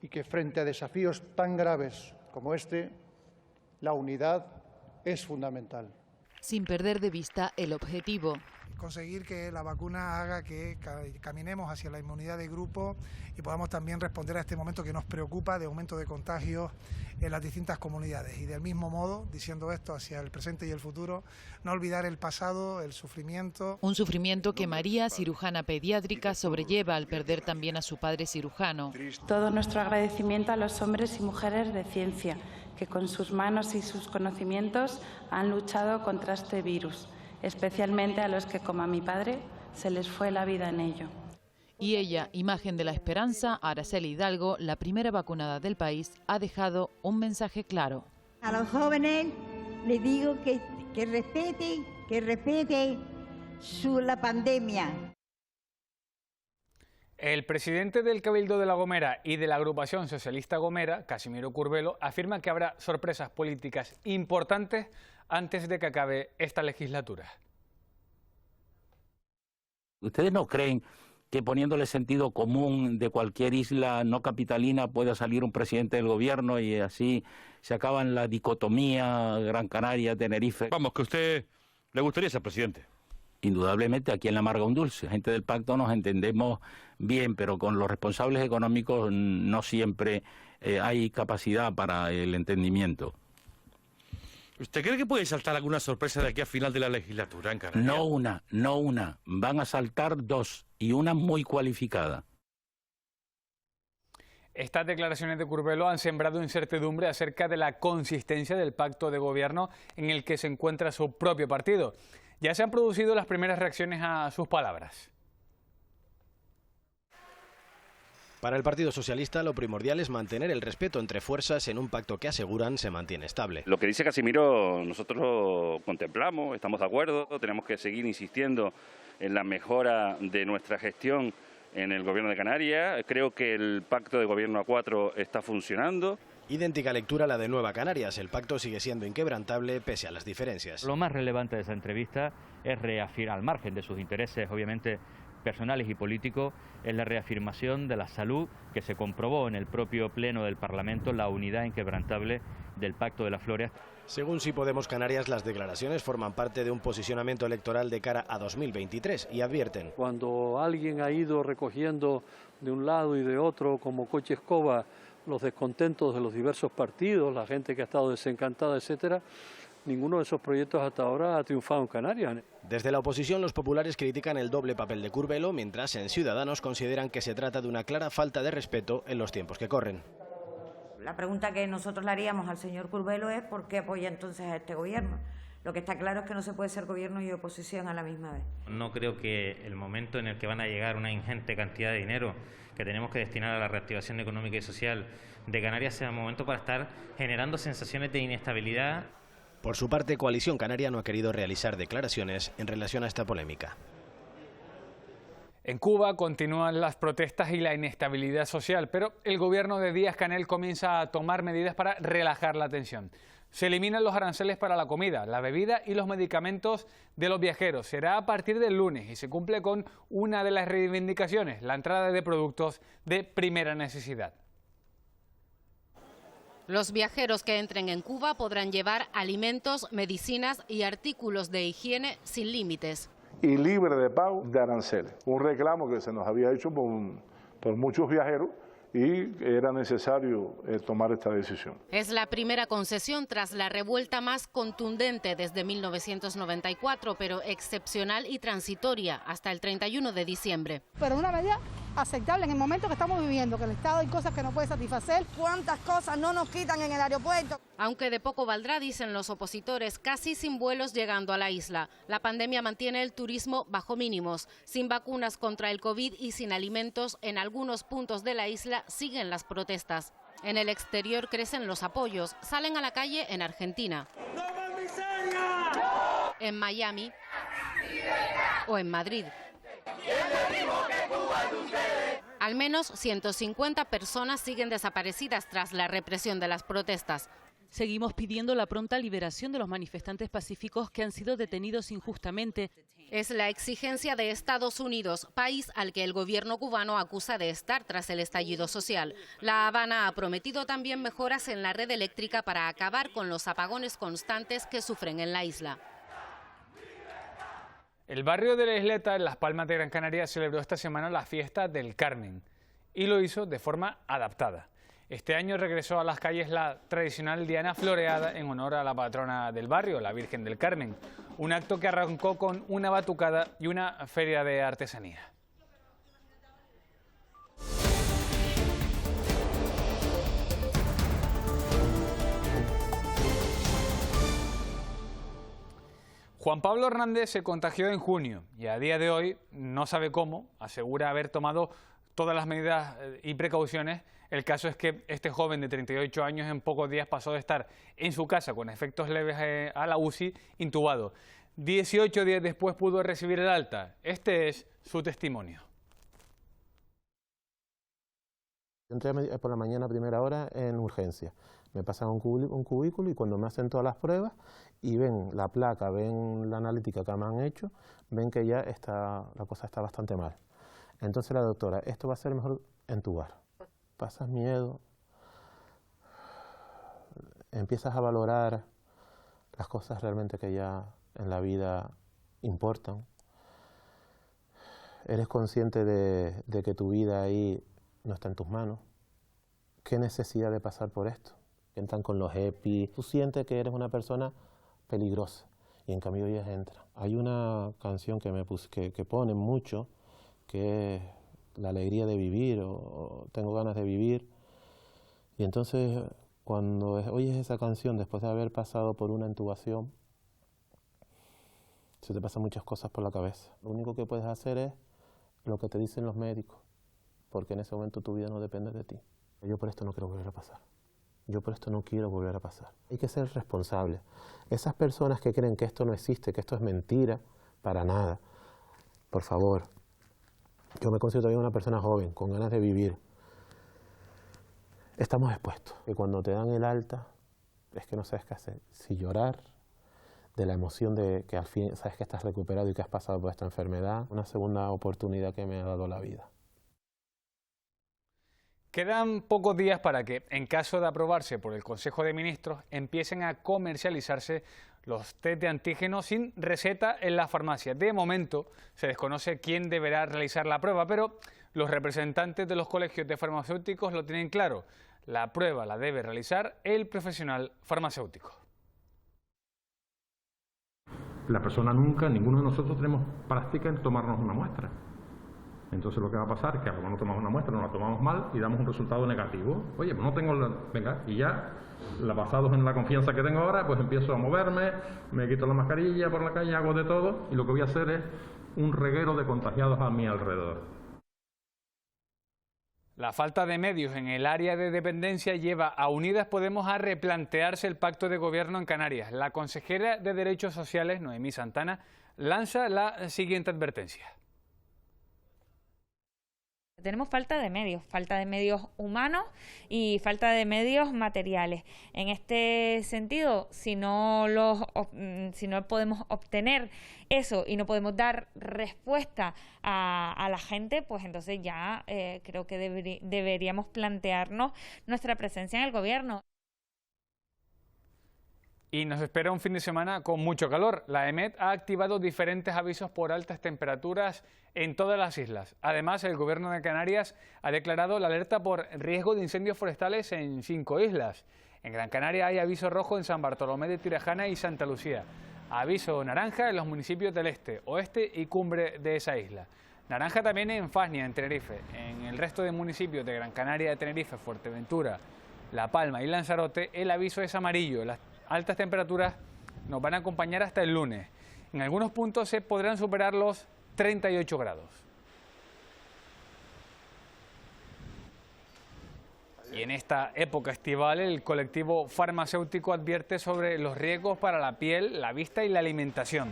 y que frente a desafíos tan graves como este, la unidad es fundamental. Sin perder de vista el objetivo. Conseguir que la vacuna haga que caminemos hacia la inmunidad de grupo y podamos también responder a este momento que nos preocupa de aumento de contagios en las distintas comunidades. Y del mismo modo, diciendo esto hacia el presente y el futuro, no olvidar el pasado, el sufrimiento. Un sufrimiento que María, cirujana pediátrica, sobrelleva al perder también a su padre cirujano. Todo nuestro agradecimiento a los hombres y mujeres de ciencia que con sus manos y sus conocimientos han luchado contra este virus, especialmente a los que, como a mi padre, se les fue la vida en ello. Y ella, imagen de la esperanza, Araceli Hidalgo, la primera vacunada del país, ha dejado un mensaje claro. A los jóvenes les digo que respeten la pandemia. El presidente del Cabildo de La Gomera y de la agrupación socialista Gomera, Casimiro Curbelo, afirma que habrá sorpresas políticas importantes antes de que acabe esta legislatura. ¿Ustedes no creen que poniéndole sentido común de cualquier isla no capitalina pueda salir un presidente del gobierno y así se acaban la dicotomía Gran Canaria, Tenerife? Vamos, que a usted le gustaría ser presidente. Indudablemente, aquí en La Amarga un Dulce, gente del pacto nos entendemos bien, pero con los responsables económicos no siempre hay capacidad para el entendimiento. ¿Usted cree que puede saltar alguna sorpresa de aquí a final de la legislatura en Canarias? No una. Van a saltar dos, y una muy cualificada. Estas declaraciones de Curbelo han sembrado incertidumbre acerca de la consistencia del pacto de gobierno en el que se encuentra su propio partido. Ya se han producido las primeras reacciones a sus palabras. Para el Partido Socialista lo primordial es mantener el respeto entre fuerzas en un pacto que aseguran se mantiene estable. Lo que dice Casimiro nosotros lo contemplamos, estamos de acuerdo, tenemos que seguir insistiendo en la mejora de nuestra gestión en el Gobierno de Canarias. Creo que el pacto de gobierno a 4 está funcionando. Idéntica lectura a la de Nueva Canarias. El pacto sigue siendo inquebrantable pese a las diferencias. Lo más relevante de esa entrevista es reafirmar, al margen de sus intereses, obviamente, personales y políticos, es la reafirmación de la salud que se comprobó en el propio Pleno del Parlamento, la unidad inquebrantable del Pacto de las Flores. Según Sí Podemos Canarias, las declaraciones forman parte de un posicionamiento electoral de cara a 2023 y advierten. Cuando alguien ha ido recogiendo de un lado y de otro como coche escoba los descontentos de los diversos partidos, la gente que ha estado desencantada, etcétera, ninguno de esos proyectos hasta ahora ha triunfado en Canarias. Desde la oposición, los populares critican el doble papel de Curbelo, mientras en Ciudadanos consideran que se trata de una clara falta de respeto en los tiempos que corren. La pregunta que nosotros le haríamos al señor Curbelo es ¿por qué apoya entonces a este gobierno? Lo que está claro es que no se puede ser gobierno y oposición a la misma vez. No creo que el momento en el que van a llegar una ingente cantidad de dinero que tenemos que destinar a la reactivación económica y social de Canarias sea el momento para estar generando sensaciones de inestabilidad. Por su parte, Coalición Canaria no ha querido realizar declaraciones en relación a esta polémica. En Cuba continúan las protestas y la inestabilidad social, pero el gobierno de Díaz-Canel comienza a tomar medidas para relajar la tensión. Se eliminan los aranceles para la comida, la bebida y los medicamentos de los viajeros. Será a partir del lunes y se cumple con una de las reivindicaciones, la entrada de productos de primera necesidad. Los viajeros que entren en Cuba podrán llevar alimentos, medicinas y artículos de higiene sin límites. Y libre de pago de aranceles. Un reclamo que se nos había hecho por muchos viajeros y era necesario tomar esta decisión. Es la primera concesión tras la revuelta más contundente desde 1994, pero excepcional y transitoria hasta el 31 de diciembre. Pero una medida aceptable en el momento que estamos viviendo, que el Estado hay cosas que no puede satisfacer. ¿Cuántas cosas no nos quitan en el aeropuerto? Aunque de poco valdrá, dicen los opositores, casi sin vuelos llegando a la isla. La pandemia mantiene el turismo bajo mínimos. Sin vacunas contra el COVID y sin alimentos, en algunos puntos de la isla siguen las protestas. En el exterior crecen los apoyos. Salen a la calle en Argentina, en Miami o en Madrid. Al menos 150 personas siguen desaparecidas tras la represión de las protestas. Seguimos pidiendo la pronta liberación de los manifestantes pacíficos que han sido detenidos injustamente. Es la exigencia de Estados Unidos, país al que el gobierno cubano acusa de estar tras el estallido social. La Habana ha prometido también mejoras en la red eléctrica para acabar con los apagones constantes que sufren en la isla. El barrio de La Isleta, en Las Palmas de Gran Canaria, celebró esta semana la fiesta del Carmen y lo hizo de forma adaptada. Este año regresó a las calles la tradicional diana floreada en honor a la patrona del barrio, la Virgen del Carmen, un acto que arrancó con una batucada y una feria de artesanía. Juan Pablo Hernández se contagió en junio y a día de hoy no sabe cómo, asegura haber tomado todas las medidas y precauciones. El caso es que este joven de 38 años en pocos días pasó de estar en su casa con efectos leves a la UCI intubado. 18 días después pudo recibir el alta. Este es su testimonio. Entré por la mañana a primera hora en urgencia. Me pasan un cubículo y cuando me hacen todas las pruebas y ven la placa, ven la analítica que me han hecho, ven que ya la cosa está bastante mal. Entonces la doctora, esto va a ser mejor entubar. Pasas miedo, empiezas a valorar las cosas realmente que ya en la vida importan. Eres consciente de que tu vida ahí no está en tus manos. ¿Qué necesidad de pasar por esto? Entran con los EPI, tú sientes que eres una persona peligrosa y en cambio ellas entran. Hay una canción que que ponen mucho, que es La alegría de vivir o Tengo ganas de vivir. Y entonces cuando oyes esa canción después de haber pasado por una intubación, se te pasan muchas cosas por la cabeza. Lo único que puedes hacer es lo que te dicen los médicos, porque en ese momento tu vida no depende de ti. Yo por esto no quiero volver a pasar. Yo por esto no quiero volver a pasar. Hay que ser responsable. Esas personas que creen que esto no existe, que esto es mentira, para nada. Por favor, yo me considero también una persona joven, con ganas de vivir. Estamos expuestos. Y cuando te dan el alta, es que no sabes qué hacer. Si llorar de la emoción de que al fin sabes que estás recuperado y que has pasado por esta enfermedad, una segunda oportunidad que me ha dado la vida. Quedan pocos días para que, en caso de aprobarse por el Consejo de Ministros, empiecen a comercializarse los test de antígenos sin receta en las farmacias. De momento se desconoce quién deberá realizar la prueba, pero los representantes de los colegios de farmacéuticos lo tienen claro. La prueba la debe realizar el profesional farmacéutico. La persona nunca, ninguno de nosotros tenemos práctica en tomarnos una muestra. Entonces lo que va a pasar es que cuando tomamos una muestra, nos la tomamos mal y damos un resultado negativo. Oye, pues no tengo venga, y ya, basados en la confianza que tengo ahora, pues empiezo a moverme, me quito la mascarilla por la calle, hago de todo, y lo que voy a hacer es un reguero de contagiados a mi alrededor. La falta de medios en el área de dependencia lleva a Unidas Podemos a replantearse el pacto de gobierno en Canarias. La consejera de Derechos Sociales, Noemí Santana, lanza la siguiente advertencia. Tenemos falta de medios humanos y falta de medios materiales. En este sentido, si no podemos obtener eso y no podemos dar respuesta a la gente, pues entonces ya creo que deberíamos plantearnos nuestra presencia en el gobierno. Y nos espera un fin de semana con mucho calor. La EMET ha activado diferentes avisos por altas temperaturas en todas las islas. Además, el Gobierno de Canarias ha declarado la alerta por riesgo de incendios forestales en 5 islas. En Gran Canaria hay aviso rojo en San Bartolomé de Tirajana y Santa Lucía. Aviso naranja en los municipios del este, oeste y cumbre de esa isla. Naranja también en Fasnia, en Tenerife. En el resto de municipios de Gran Canaria, de Tenerife, Fuerteventura, La Palma y Lanzarote, el aviso es amarillo. Las altas temperaturas nos van a acompañar hasta el lunes. En algunos puntos se podrán superar los 38 grados. Y en esta época estival, el colectivo farmacéutico advierte sobre los riesgos para la piel, la vista y la alimentación.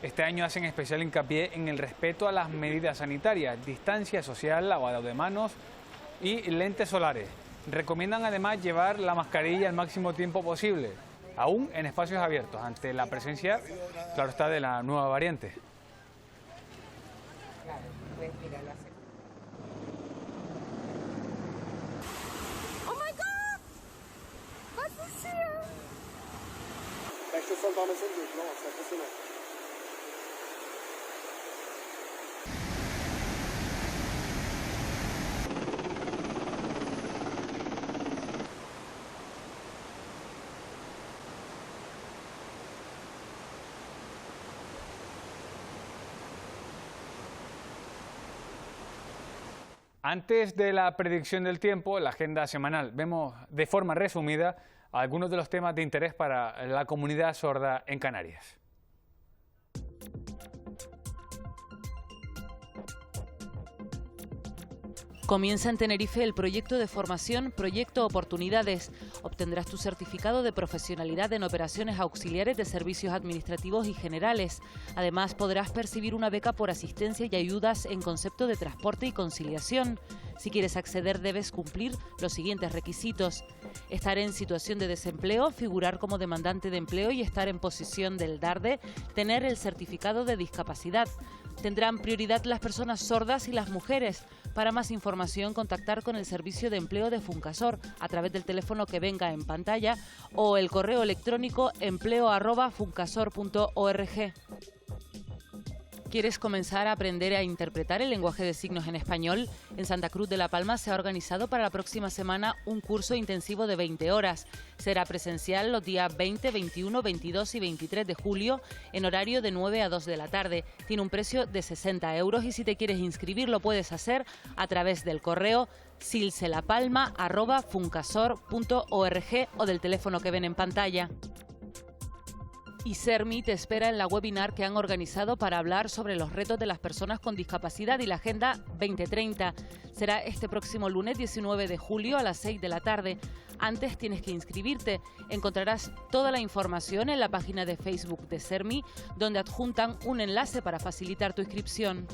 Este año hacen especial hincapié en el respeto a las medidas sanitarias, distancia social, lavado de manos y lentes solares. Recomiendan además llevar la mascarilla el máximo tiempo posible, aún en espacios abiertos, ante la presencia, claro está, de la nueva variante. Claro, pues mira, lo hace. Oh my God! Was ist hier? Rechtes son dans les Indes, non, c'est impressionnant. Antes de la predicción del tiempo, en la agenda semanal, vemos de forma resumida algunos de los temas de interés para la comunidad sorda en Canarias. Comienza en Tenerife el proyecto de formación Proyecto Oportunidades. Obtendrás tu certificado de profesionalidad en operaciones auxiliares de servicios administrativos y generales. Además, podrás percibir una beca por asistencia y ayudas en concepto de transporte y conciliación. Si quieres acceder, debes cumplir los siguientes requisitos: estar en situación de desempleo, figurar como demandante de empleo y estar en posición del DARDE, tener el certificado de discapacidad. Tendrán prioridad las personas sordas y las mujeres. Para más información, contactar con el Servicio de Empleo de Funcasor a través del teléfono que venga en pantalla o el correo electrónico empleo@funcasor.org. ¿Quieres comenzar a aprender a interpretar el lenguaje de signos en español? En Santa Cruz de la Palma se ha organizado para la próxima semana un curso intensivo de 20 horas. Será presencial los días 20, 21, 22 y 23 de julio en horario de 9 a 2 de la tarde. Tiene un precio de 60 euros y si te quieres inscribir lo puedes hacer a través del correo silselapalma@funcasor.org o del teléfono que ven en pantalla. ISERMI te espera en la webinar que han organizado para hablar sobre los retos de las personas con discapacidad y la Agenda 2030. Será este próximo lunes 19 de julio a las 6 de la tarde. Antes tienes que inscribirte. Encontrarás toda la información en la página de Facebook de ISERMI, donde adjuntan un enlace para facilitar tu inscripción.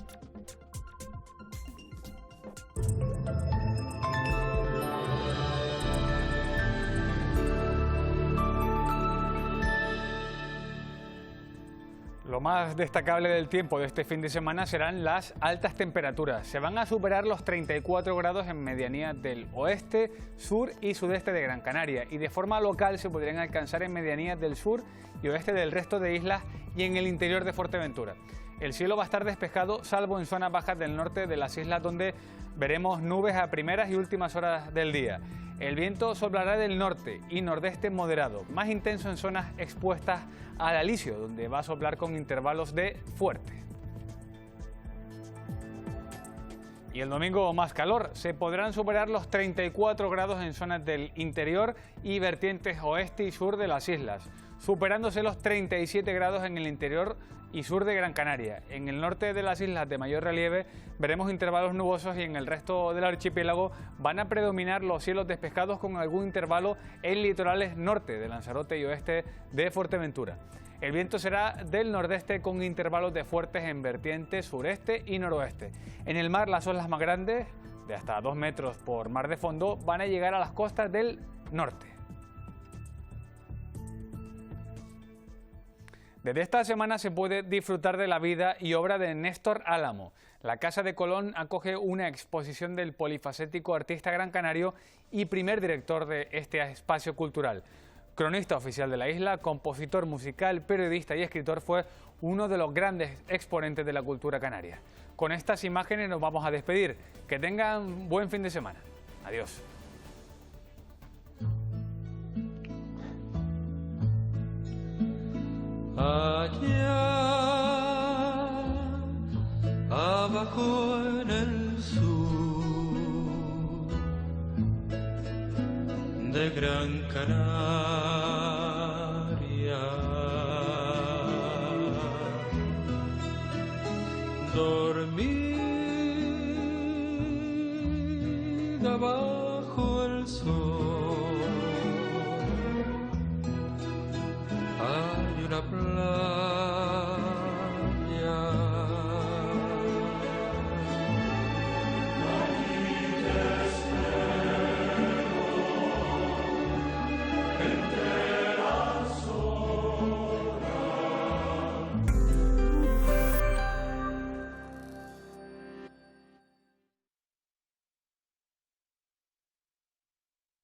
Lo más destacable del tiempo de este fin de semana serán las altas temperaturas. Se van a superar los 34 grados en medianías del oeste, sur y sudeste de Gran Canaria y de forma local se podrían alcanzar en medianías del sur y oeste del resto de islas y en el interior de Fuerteventura. El cielo va a estar despejado, salvo en zonas bajas del norte de las islas donde veremos nubes a primeras y últimas horas del día. El viento soplará del norte y nordeste moderado, más intenso en zonas expuestas al alisio, donde va a soplar con intervalos de fuerte. Y el domingo más calor, se podrán superar los 34 grados en zonas del interior y vertientes oeste y sur de las islas, superándose los 37 grados en el interior y sur de Gran Canaria. En el norte de las islas de mayor relieve veremos intervalos nubosos y en el resto del archipiélago van a predominar los cielos despejados con algún intervalo en litorales norte de Lanzarote y oeste de Fuerteventura. El viento será del nordeste con intervalos de fuertes en vertientes sureste y noroeste. En el mar las olas más grandes, de hasta 2 metros por mar de fondo, van a llegar a las costas del norte. Desde esta semana se puede disfrutar de la vida y obra de Néstor Álamo. La Casa de Colón acoge una exposición del polifacético artista gran canario y primer director de este espacio cultural. Cronista oficial de la isla, compositor musical, periodista y escritor, fue uno de los grandes exponentes de la cultura canaria. Con estas imágenes nos vamos a despedir. Que tengan buen fin de semana. Adiós. Allá abajo en el sur de Gran Canaria, dormida bajo el sol.